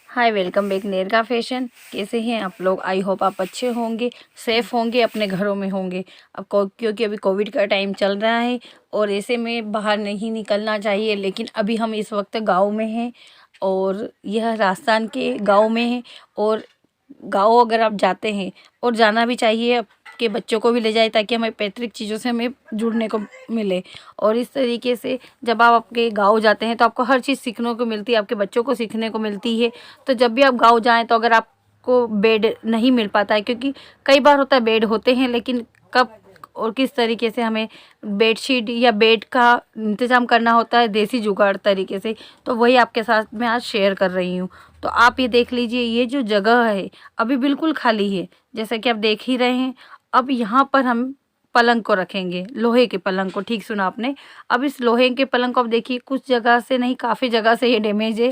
हाय, welcome back नेरगा fashion. कैसे हैं आप लोग? आई होप आप अच्छे होंगे, सेफ़ होंगे, अपने घरों में होंगे। क्योंकि अभी कोविड का टाइम चल रहा है और ऐसे में बाहर नहीं निकलना चाहिए, लेकिन अभी हम इस वक्त गांव में हैं और यह राजस्थान के गांव में है। और गाँव अगर आप जाते हैं, और जाना भी चाहिए, आपके बच्चों को भी ले जाए ताकि हमें पैतृक चीज़ों से हमें जुड़ने को मिले। और इस तरीके से जब आप आपके गाँव जाते हैं तो आपको हर चीज़ सीखने को मिलती है, आपके बच्चों को सीखने को मिलती है। तो जब भी आप गाँव जाएँ तो अगर आपको बेड नहीं मिल पाता है, क्योंकि कई बार होता है बेड होते हैं, लेकिन कब और किस तरीके से हमें बेडशीट या बेड का इंतज़ाम करना होता है देसी जुगाड़ तरीके से, तो वही आपके साथ मैं आज शेयर कर रही हूँ। तो आप ये देख लीजिए, ये जो जगह है अभी बिल्कुल खाली है, जैसा कि आप देख ही रहे हैं। अब यहाँ पर हम पलंग को रखेंगे, लोहे के पलंग को, ठीक सुना आपने। अब इस लोहे के पलंग को आप देखिए, कुछ जगह से नहीं, काफ़ी जगह से ये डैमेज है,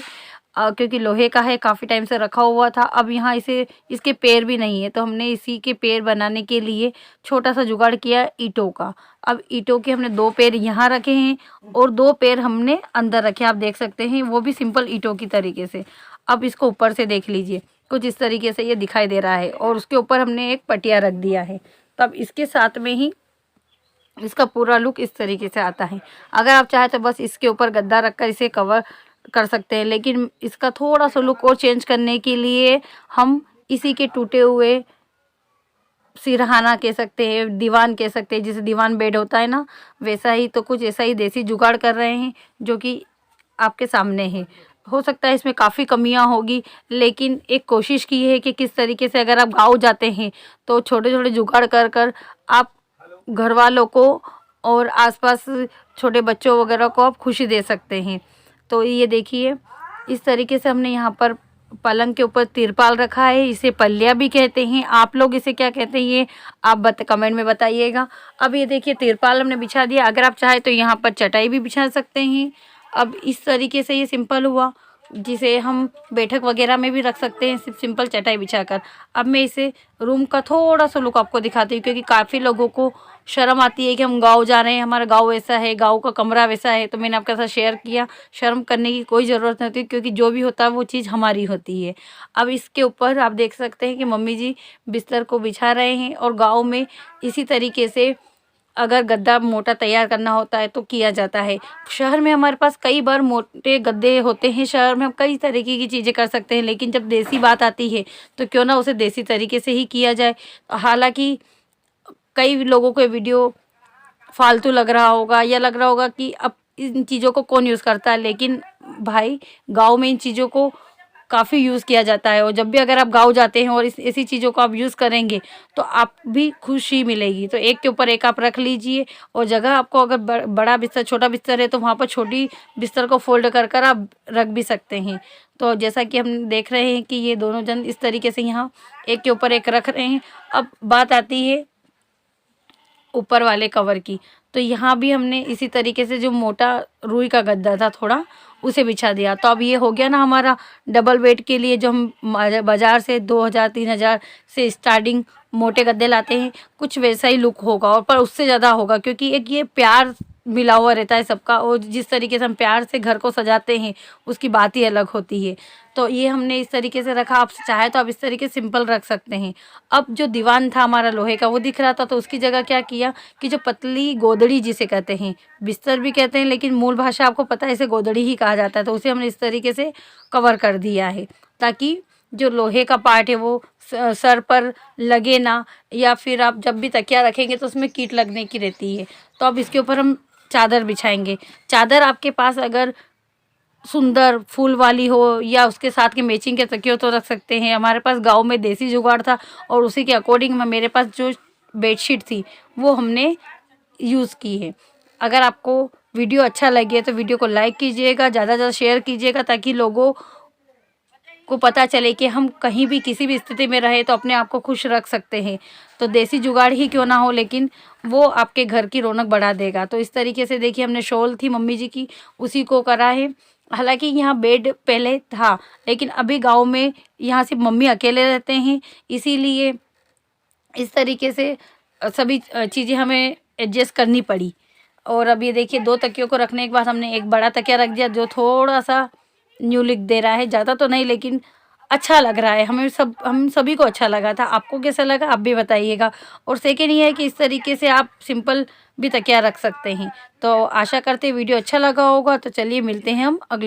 क्योंकि लोहे का है, काफ़ी टाइम से रखा हुआ था। अब यहाँ इसके पैर भी नहीं है, तो हमने इसी के पैर बनाने के लिए छोटा सा जुगाड़ किया ईंटों का। अब ईंटों के हमने 2 पैर यहाँ रखे हैं और 2 पैर हमने अंदर रखे, आप देख सकते हैं, वो भी सिंपल ईंटों की तरीके से। अब इसको ऊपर से देख लीजिए, कुछ इस तरीके से ये दिखाई दे रहा है और उसके ऊपर हमने एक पटिया रख दिया है। तो अब इसके साथ में ही इसका पूरा लुक इस तरीके से आता है। अगर आप चाहें तो बस इसके ऊपर गद्दा रखकर इसे कवर कर सकते हैं, लेकिन इसका थोड़ा सा लुक और चेंज करने के लिए हम इसी के टूटे हुए सिरहाना कह सकते हैं, दीवान कह सकते हैं, जैसे दीवान बेड होता है ना, वैसा ही, तो कुछ ऐसा ही देसी जुगाड़ कर रहे हैं जो कि आपके सामने है। हो सकता है इसमें काफ़ी कमियां होगी, लेकिन एक कोशिश की है कि किस तरीके से अगर आप गाँव जाते हैं तो छोटे छोटे जुगाड़ कर कर आप घर वालों को और आसपास छोटे बच्चों वगैरह को आप खुशी दे सकते हैं। तो ये देखिए, इस तरीके से हमने यहाँ पर पलंग के ऊपर तिरपाल रखा है, इसे पल्लिया भी कहते हैं। आप लोग इसे क्या कहते हैं, ये आप कमेंट में बताइएगा। अब ये देखिए, तिरपाल हमने बिछा दिया। अगर आप चाहें तो यहाँ पर चटाई भी बिछा सकते हैं। अब इस तरीके से ये सिंपल हुआ, जिसे हम बैठक वगैरह में भी रख सकते हैं, सिर्फ सिंपल चटाई बिछाकर। अब मैं इसे रूम का थोड़ा सा लुक आपको दिखाती हूँ, क्योंकि काफ़ी लोगों को शर्म आती है कि हम गाँव जा रहे हैं, हमारा गाँव वैसा है, गाँव का कमरा वैसा है। तो मैंने आपके साथ शेयर किया, शर्म करने की कोई ज़रूरत नहीं होती, क्योंकि जो भी होता है वो चीज़ हमारी होती है। अब इसके ऊपर आप देख सकते हैं कि मम्मी जी बिस्तर को बिछा रहे हैं, और गाँव में इसी तरीके से अगर गद्दा मोटा तैयार करना होता है तो किया जाता है। शहर में हमारे पास कई बार मोटे गद्दे होते हैं, शहर में हम कई तरीके की चीज़ें कर सकते हैं, लेकिन जब देसी बात आती है तो क्यों ना उसे देसी तरीके से ही किया जाए। हालांकि कई लोगों को ये वीडियो फालतू लग रहा होगा, या लग रहा होगा कि अब इन चीज़ों को कौन यूज़ करता है, लेकिन भाई गाँव में इन चीज़ों को काफ़ी यूज़ किया जाता है। और जब भी अगर आप गाँव जाते हैं और इस ऐसी चीज़ों को आप यूज़ करेंगे तो आप भी खुशी मिलेगी। तो एक के ऊपर एक आप रख लीजिए, और जगह आपको अगर बड़ा बिस्तर, छोटा बिस्तर है तो वहाँ पर छोटी बिस्तर को फोल्ड कर कर आप रख भी सकते हैं। तो जैसा कि हम देख रहे हैं कि ये दोनों जन इस तरीके से यहाँ एक के ऊपर एक रख रहे हैं। अब बात आती है ऊपर वाले कवर की, तो यहाँ भी हमने इसी तरीके से जो मोटा रुई का गद्दा था थोड़ा, उसे बिछा दिया। तो अब ये हो गया ना हमारा डबल बेड के लिए, जो हम बाज़ार से 2000-3000 से स्टार्टिंग मोटे गद्दे लाते हैं, कुछ वैसा ही लुक होगा, और पर उससे ज़्यादा होगा, क्योंकि एक ये प्यार मिला हुआ रहता है सबका, और जिस तरीके से हम प्यार से घर को सजाते हैं उसकी बात ही अलग होती है। तो ये हमने इस तरीके से रखा। आप चाहे तो आप इस तरीके से सिंपल रख सकते हैं। अब जो दीवान था हमारा लोहे का, वो दिख रहा था, तो उसकी जगह क्या किया कि जो पतली गोदड़ी जिसे कहते हैं, बिस्तर भी कहते हैं, लेकिन मूल भाषा आपको पता है इसे गोदड़ी ही कहा जाता है, तो उसे हमने इस तरीके से कवर कर दिया है, ताकि जो लोहे का पार्ट है वो सर पर लगे ना, या फिर आप जब भी तकिया रखेंगे तो उसमें कीट लगने की रहती है। तो अब इसके ऊपर हम चादर बिछाएंगे। चादर आपके पास अगर सुंदर फूल वाली हो या उसके साथ के मैचिंग के तकिए तो रख सकते हैं। हमारे पास गांव में देसी जुगाड़ था, और उसी के अकॉर्डिंग में मेरे पास जो बेडशीट थी वो हमने यूज़ की है। अगर आपको वीडियो अच्छा लगे तो वीडियो को लाइक कीजिएगा, ज़्यादा से ज़्यादा शेयर कीजिएगा, ताकि लोगों को पता चले कि हम कहीं भी किसी भी स्थिति में रहे तो अपने आप को खुश रख सकते हैं। तो देसी जुगाड़ ही क्यों ना हो, लेकिन वो आपके घर की रौनक बढ़ा देगा। तो इस तरीके से देखिए, हमने शॉल थी मम्मी जी की, उसी को करा है। हालांकि यहाँ बेड पहले था, लेकिन अभी गांव में यहाँ सिर्फ मम्मी अकेले रहते हैं, इसीलिए इस तरीके से सभी चीज़ें हमें एडजस्ट करनी पड़ी। और अब ये देखिए, 2 तकियों को रखने के बाद हमने एक बड़ा तकिया रख दिया, जो थोड़ा सा न्यू लुक दे रहा है, ज़्यादा तो नहीं, लेकिन अच्छा लग रहा है, हम सभी को अच्छा लगा था। आपको कैसा लगा आप भी बताइएगा। और सेकंड ये है कि इस तरीके से आप सिंपल भी तकिया रख सकते हैं। तो आशा करते हैं वीडियो अच्छा लगा होगा। तो चलिए मिलते हैं हम अगले